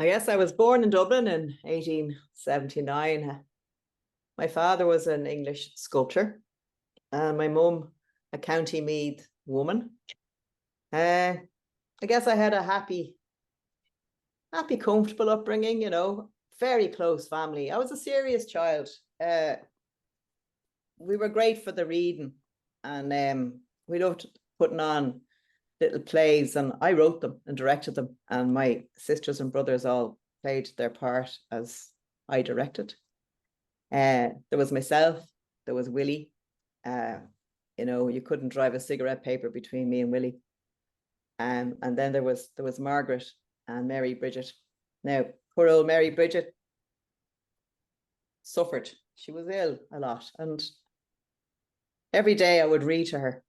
I guess I was born in Dublin in 1879. My father was an English sculptor, and my mum a County Meath woman. Uh, I guess I had a happy, comfortable upbringing, very close family. I was a serious child. We were great for the reading, and we loved putting on little plays, and I wrote them and directed them, and my sisters and brothers all played their part as I directed. There was myself, there was Willie. You couldn't drive a cigarette paper between me and Willie. And then there was Margaret and Mary Bridget. Now, poor old Mary Bridget suffered. She was ill a lot, and every day I would read to her,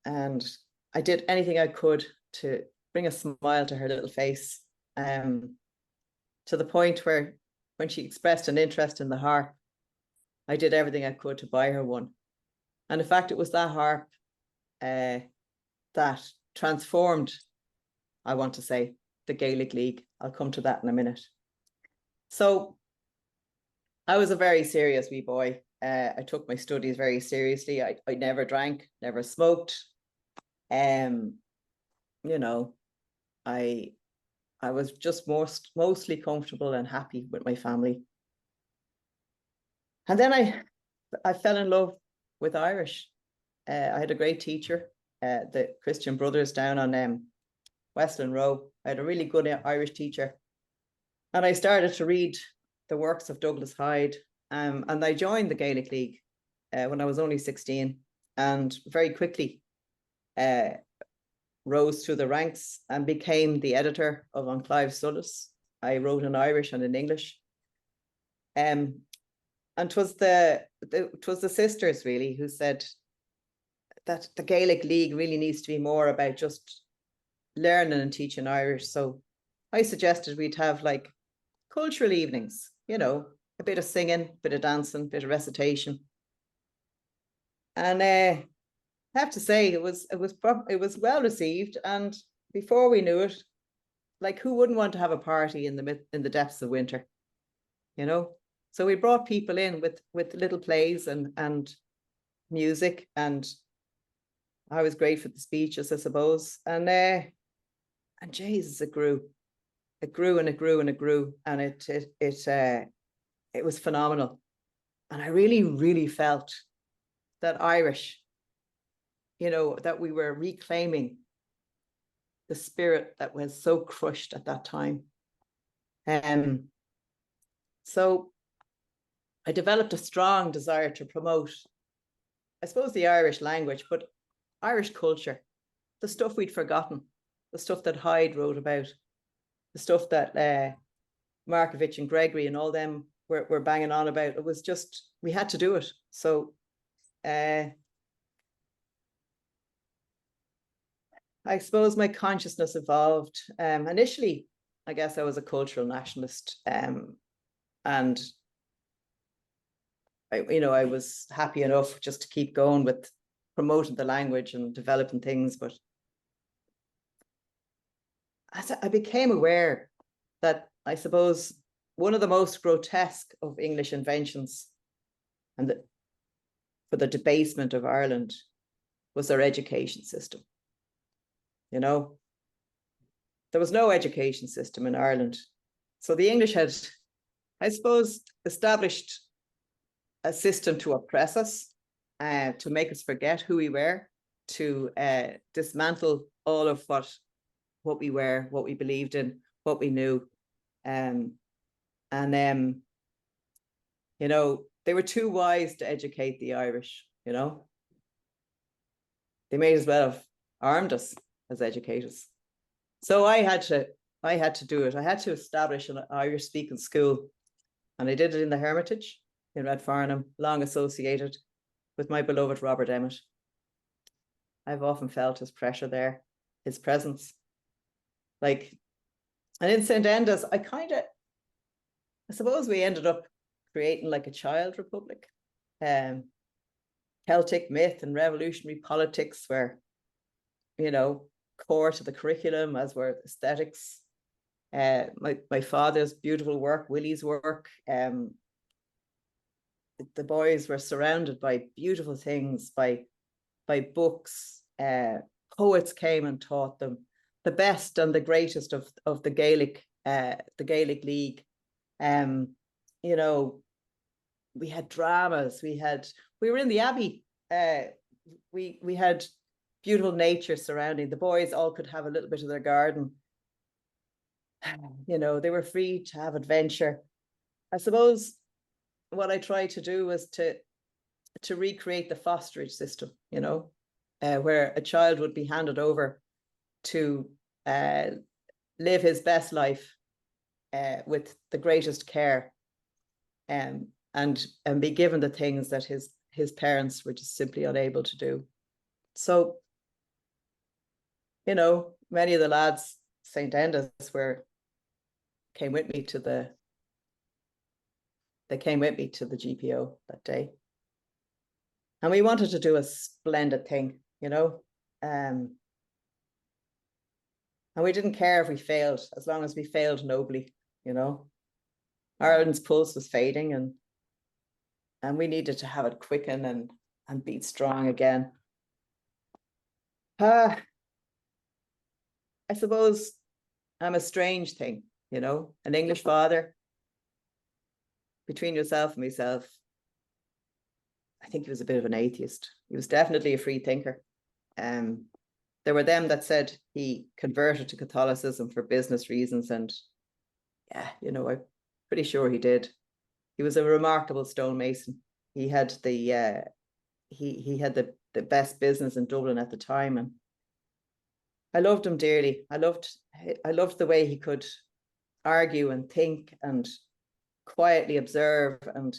and I did anything I could to bring a smile to her little face, to the point where when she expressed an interest in the harp, I did everything I could to buy her one. And in fact, it was that harp that transformed, I want to say, the Gaelic League. I'll come to that in a minute. So I was a very serious wee boy. I took my studies very seriously. I never drank, never smoked. I was just mostly comfortable and happy with my family. And then I fell in love with Irish. I had a great teacher, the Christian Brothers down on Westland Row. I had a really good Irish teacher. And I started to read the works of Douglas Hyde. And I joined the Gaelic League when I was only 16, and very quickly rose through the ranks and became the editor of An Clive Solas. I wrote in Irish and in English. And 'twas the sisters really who said that the Gaelic League really needs to be more about just learning and teaching Irish. So I suggested we'd have like cultural evenings, a bit of singing, a bit of dancing, a bit of recitation. And I have to say it was well received. And before we knew it, like, who wouldn't want to have a party in the depths of winter, So we brought people in with little plays and music, and I was great for the speeches, I suppose. And Jesus, it grew and it grew and it grew, and it was phenomenal. And I really, really felt that Irish, that we were reclaiming the spirit that was so crushed at that time. So I developed a strong desire to promote, I suppose, the Irish language, but Irish culture, the stuff we'd forgotten, the stuff that Hyde wrote about, the stuff that Markovich and Gregory and all them were banging on about. It was just, we had to do it. So I suppose my consciousness evolved. Initially, I guess I was a cultural nationalist, and I was happy enough just to keep going with promoting the language and developing things. But as I became aware that, I suppose, one of the most grotesque of English inventions and for the debasement of Ireland was their education system. There was no education system in Ireland. So the English had, I suppose, established a system to oppress us, to make us forget who we were, to dismantle all of what we were, what we believed in, what we knew. They were too wise to educate the Irish. They may as well have armed us as educators. So I had to do it. I had to establish an Irish speaking school, and I did it in the Hermitage in Redfarnham, long associated with my beloved Robert Emmett. I've often felt his pressure there, his presence. And in St. Enda's, I suppose we ended up creating like a child republic. Celtic myth and revolutionary politics were, core to the curriculum, as were aesthetics. My father's beautiful work, Willie's work. The boys were surrounded by beautiful things, by books. Poets came and taught them the best and the greatest of the Gaelic League. You know, we had dramas. We were in the Abbey. We had beautiful nature surrounding. The boys all could have a little bit of their garden. You know, they were free to have adventure. I suppose what I tried to do was to recreate the fosterage system, you know, where a child would be handed over to live his best life with the greatest care, and be given the things that his parents were just simply unable to do. So, you know, many of the lads, St. Enda's, came with me to the GPO that day. And we wanted to do a splendid thing, you know. And we didn't care if we failed, as long as we failed nobly, you know. Ireland's pulse was fading, and we needed to have it quicken and beat strong again. I suppose I'm a strange thing, you know, an English father. Between yourself and myself, I think he was a bit of an atheist. He was definitely a free thinker. There were them that said he converted to Catholicism for business reasons, and yeah, you know, I'm pretty sure he did. He was a remarkable stonemason. He had the he had the best business in Dublin at the time, and I loved him dearly. I loved the way he could argue and think and quietly observe and,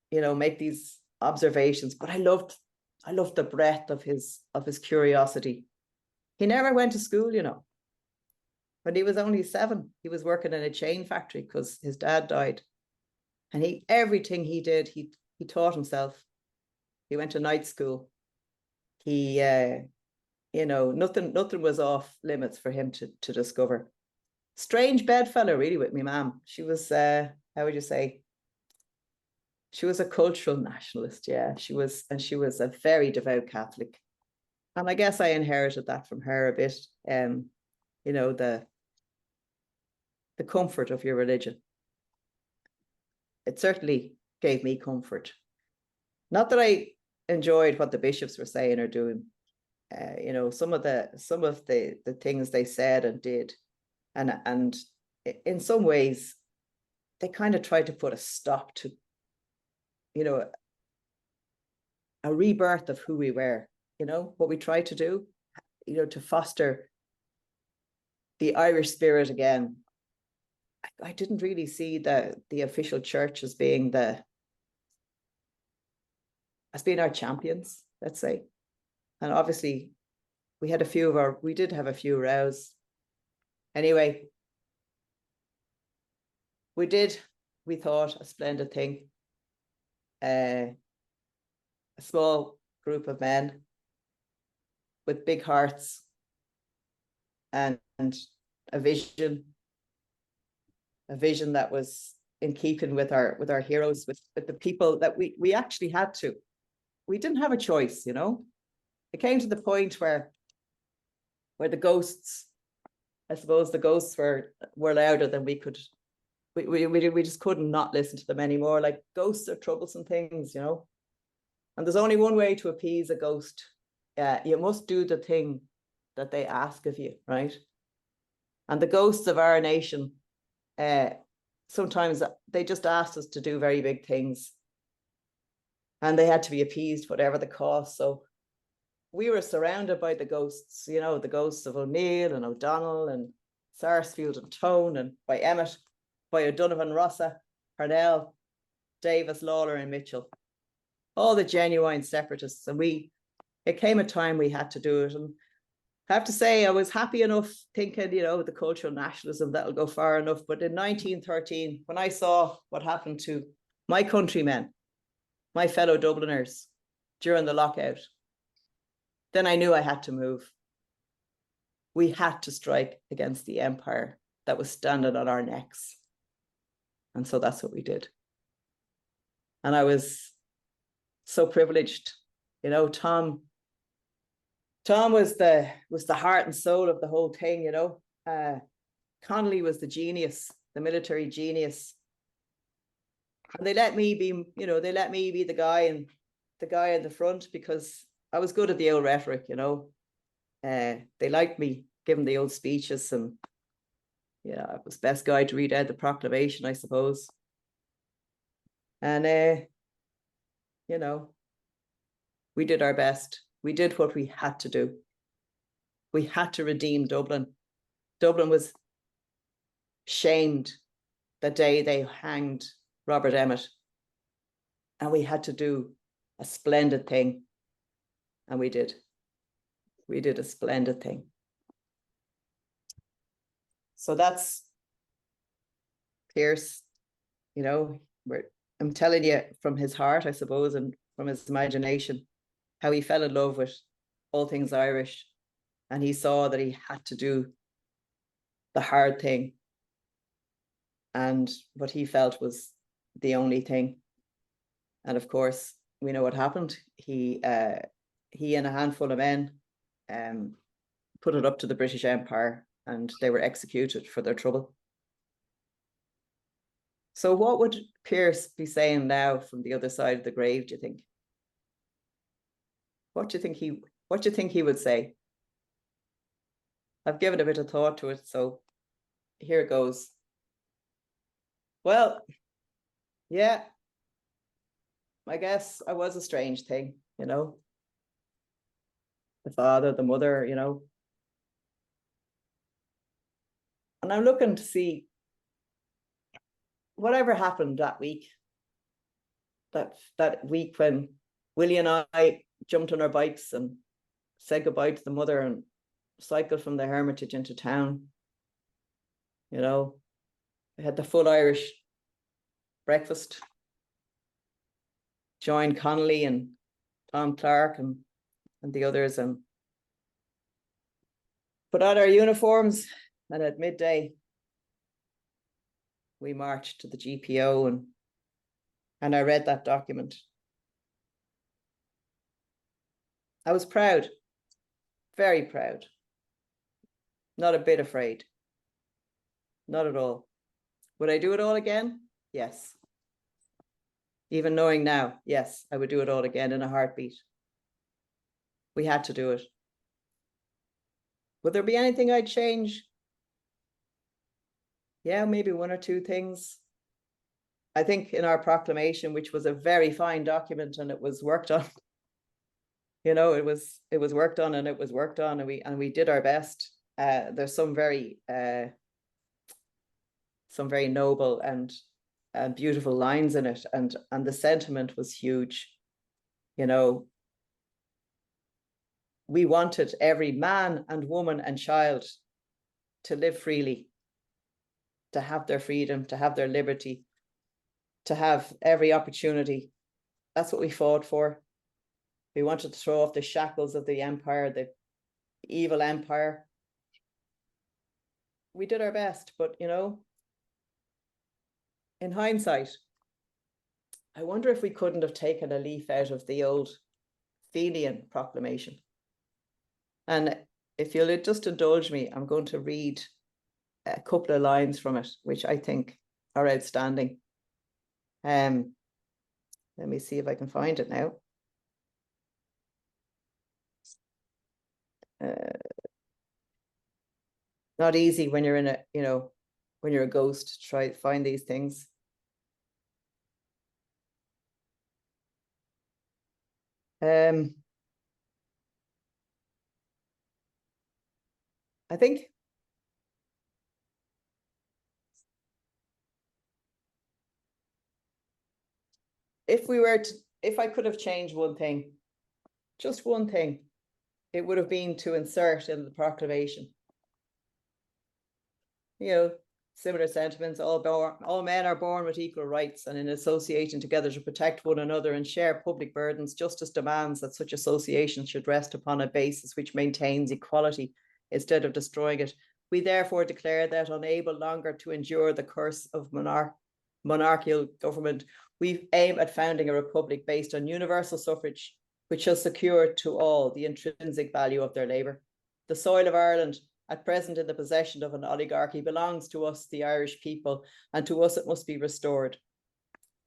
you know, make these observations. But I loved the breadth of his curiosity. He never went to school, you know. When he was only 7, he was working in a chain factory because his dad died. And everything he did, he taught himself. He went to night school. He you know, nothing was off limits for him to discover. Strange bedfellow, really, with me mum. She was how would you say? She was a cultural nationalist, yeah. She was a very devout Catholic. And I guess I inherited that from her a bit. You know, the comfort of your religion. It certainly gave me comfort. Not that I enjoyed what the bishops were saying or doing. You know, some of the things they said and did, and in some ways, they kind of tried to put a stop to, you know, a rebirth of who we were. You know, what we tried to do, you know, to foster the Irish spirit again. I didn't really see the official church as being our champions, let's say. And obviously we did have a few rows. Anyway, we thought a splendid thing. A small group of men with big hearts and a vision that was in keeping with our heroes, with the people that we actually had to. We didn't have a choice, you know. It came to the point where the ghosts, I suppose the ghosts were louder than we could. We just couldn't not listen to them anymore. Like, ghosts are troublesome things, you know. And there's only one way to appease a ghost. You must do the thing that they ask of you, right? And the ghosts of our nation, sometimes they just asked us to do very big things, and they had to be appeased whatever the cost. So we were surrounded by the ghosts, you know, the ghosts of O'Neill and O'Donnell and Sarsfield and Tone, and by Emmett, by O'Donovan, Rossa, Parnell, Davis, Lawler and Mitchell, all the genuine separatists. And it came a time we had to do it. And I have to say, I was happy enough thinking, you know, the cultural nationalism, that'll go far enough. But in 1913, when I saw what happened to my countrymen, my fellow Dubliners during the lockout, then I knew I had to move. We had to strike against the empire that was standing on our necks. And so that's what we did. And I was so privileged. You know, Tom was the heart and soul of the whole thing, you know. Connolly was the genius, the military genius. And they let me be, you know, the guy in the front, because I was good at the old rhetoric, you know. They liked me giving the old speeches, and yeah, I was best guy to read out the proclamation, I suppose. And you know, we did our best. We did what we had to do. We had to redeem Dublin. Dublin was shamed the day they hanged Robert Emmet. And we had to do a splendid thing. And we did. We did a splendid thing. So that's Pierce, you know, I'm telling you from his heart, I suppose, and from his imagination, how he fell in love with all things Irish. And he saw that he had to do the hard thing. And what he felt was the only thing. And of course, we know what happened. He and a handful of men put it up to the British Empire, and they were executed for their trouble. So what would Pierce be saying now from the other side of the grave, do you think? What do you think he would say? I've given a bit of thought to it, so here it goes. Well, yeah, I guess I was a strange thing, you know. The father, the mother, you know. And I'm looking to see whatever happened that week. That week when Willie and I jumped on our bikes and said goodbye to the mother and cycled from the Hermitage into town. You know, we had the full Irish breakfast, joined Connolly and Tom Clark and the others, and put on our uniforms, and at midday we marched to the GPO, and I read that document. I was proud, very proud, not a bit afraid, not at all. Would I do it all again? Yes. Even knowing now, yes, I would do it all again in a heartbeat. We had to do it. Would there be anything I'd change? Yeah, maybe one or two things. I think in our proclamation, which was a very fine document, and it was worked on, you know, it was worked on, and it was worked on, and we did our best. There's some very noble and beautiful lines in it, and the sentiment was huge. You know, we wanted every man and woman and child to live freely, to have their freedom, to have their liberty, to have every opportunity. That's what we fought for. We wanted to throw off the shackles of the empire, the evil empire. We did our best, but you know, in hindsight, I wonder if we couldn't have taken a leaf out of the old Fenian proclamation. And if you'll just indulge me, I'm going to read a couple of lines from it, which I think are outstanding. Let me see if I can find it now. Not easy when you're in a, you know, when you're a ghost to try to find these things. I think if I could have changed one thing, just one thing, it would have been to insert in the proclamation, you know, similar sentiments. All men are born with equal rights, and in associating together to protect one another and share public burdens, justice demands that such associations should rest upon a basis which maintains equality instead of destroying it. We therefore declare that, unable longer to endure the curse of monarchical government, we aim at founding a republic based on universal suffrage, which shall secure to all the intrinsic value of their labour. The soil of Ireland, at present in the possession of an oligarchy, belongs to us, the Irish people, and to us it must be restored.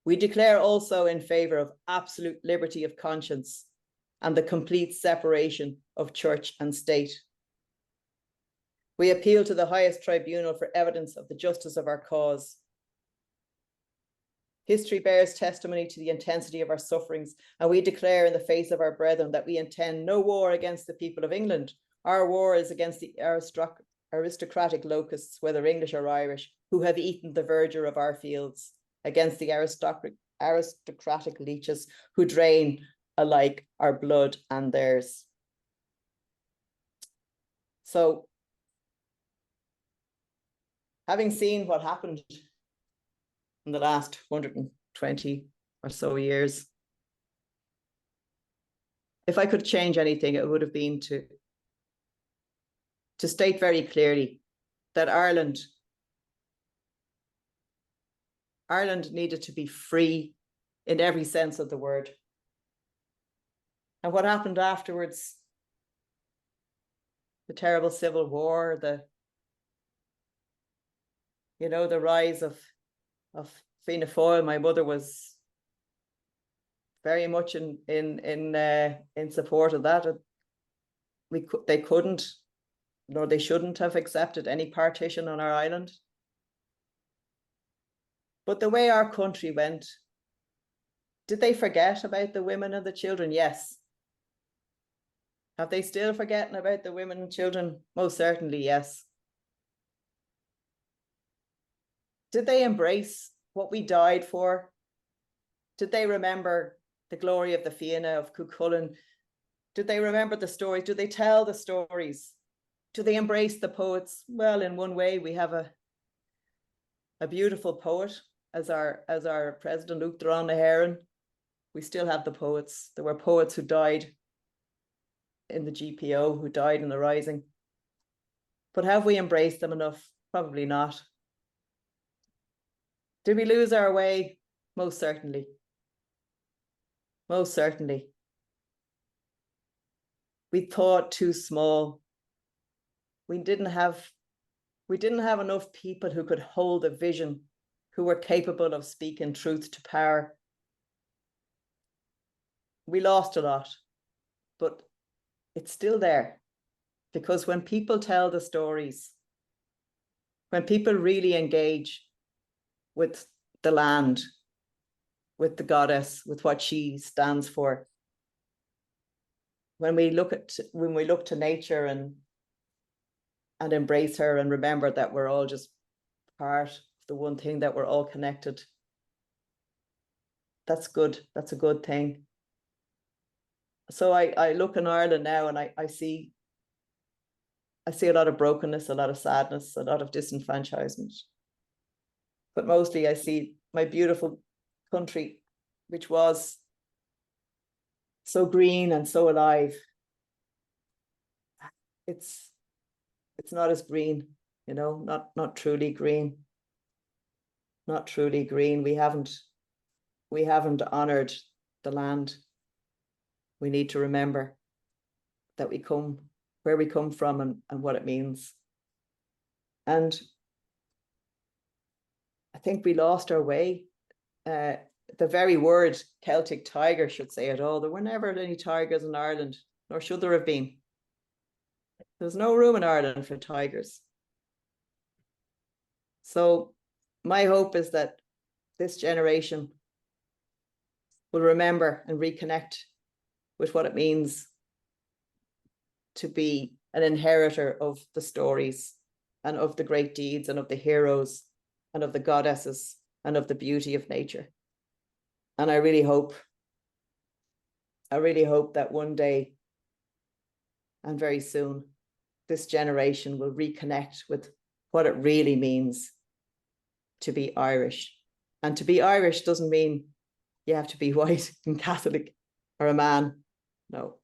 We declare also in favour of absolute liberty of conscience and the complete separation of church and state. We appeal to the highest tribunal for evidence of the justice of our cause. History bears testimony to the intensity of our sufferings, and we declare in the face of our brethren that we intend no war against the people of England. Our war is against the aristocratic locusts, whether English or Irish, who have eaten the verdure of our fields, against the aristocratic leeches who drain alike our blood and theirs. So, having seen what happened in the last 120 or so years, if I could change anything, it would have been to state very clearly that Ireland needed to be free in every sense of the word. And what happened afterwards, the terrible civil war, the rise of Fianna Fáil. My mother was very much in support of that. They couldn't, nor they shouldn't have accepted any partition on our island. But the way our country went, did they forget about the women and the children? Yes. Have they still forgotten about the women and children? Most certainly, yes. Did they embrace what we died for? Did they remember the glory of the Fianna of Cuchulainn? Did they remember the stories? Do they tell the stories? Do they embrace the poets? Well, in one way, we have a beautiful poet as our president, Luke Durán na hÉireann. We still have the poets. There were poets who died in the GPO, who died in the Rising. But have we embraced them enough? Probably not. Did we lose our way? Most certainly. Most certainly. We thought too small. We didn't have enough people who could hold a vision, who were capable of speaking truth to power. We lost a lot, but it's still there, because when people tell the stories, when people really engage with the land, with the goddess, with what she stands for, when we look to nature and embrace her and remember that we're all just part of the one thing, that we're all connected, that's good. That's a good thing. So I look in Ireland now and I see a lot of brokenness, a lot of sadness, a lot of disenfranchisement. But mostly I see my beautiful country, which was so green and so alive. It's not as green, not truly green. Not truly green. We haven't honored the land. We need to remember that where we come from and what it means. And I think we lost our way. The very word Celtic tiger should say it all. There were never any tigers in Ireland, nor should there have been. There's no room in Ireland for tigers. So my hope is that this generation will remember and reconnect with what it means to be an inheritor of the stories and of the great deeds and of the heroes and of the goddesses and of the beauty of nature. And I really hope that one day, and very soon, this generation will reconnect with what it really means to be Irish. And to be Irish doesn't mean you have to be white and Catholic or a man. No.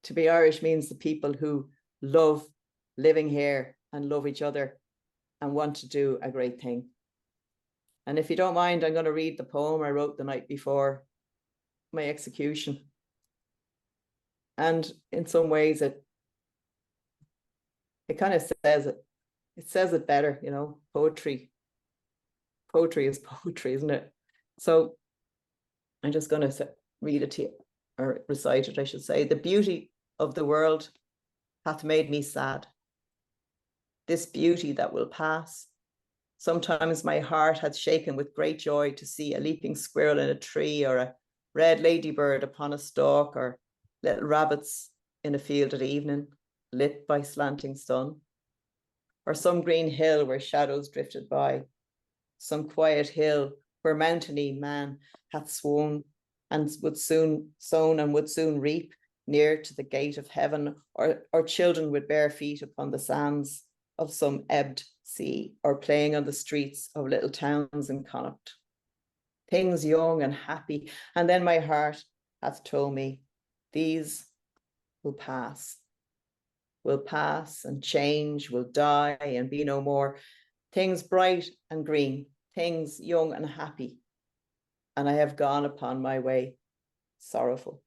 To be Irish means the people who love living here, and love each other and want to do a great thing. And if you don't mind, I'm going to read the poem I wrote the night before my execution. And in some ways, it kind of says it. It says it better, you know. Poetry is poetry, isn't it? So I'm just going to read it to you, or recite it, I should say. The beauty of the world hath made me sad. This beauty that will pass. Sometimes my heart hath shaken with great joy to see a leaping squirrel in a tree, or a red ladybird upon a stalk, or little rabbits in a field at evening, lit by slanting sun, or some green hill where shadows drifted by, some quiet hill where mountainy man hath sown and would soon reap, near to the gate of heaven, or children with bare feet upon the sands of some ebbed sea, or playing on the streets of little towns in Connacht. Things young and happy, and then my heart hath told me, these will pass and change, will die and be no more. Things bright and green, things young and happy, and I have gone upon my way sorrowful.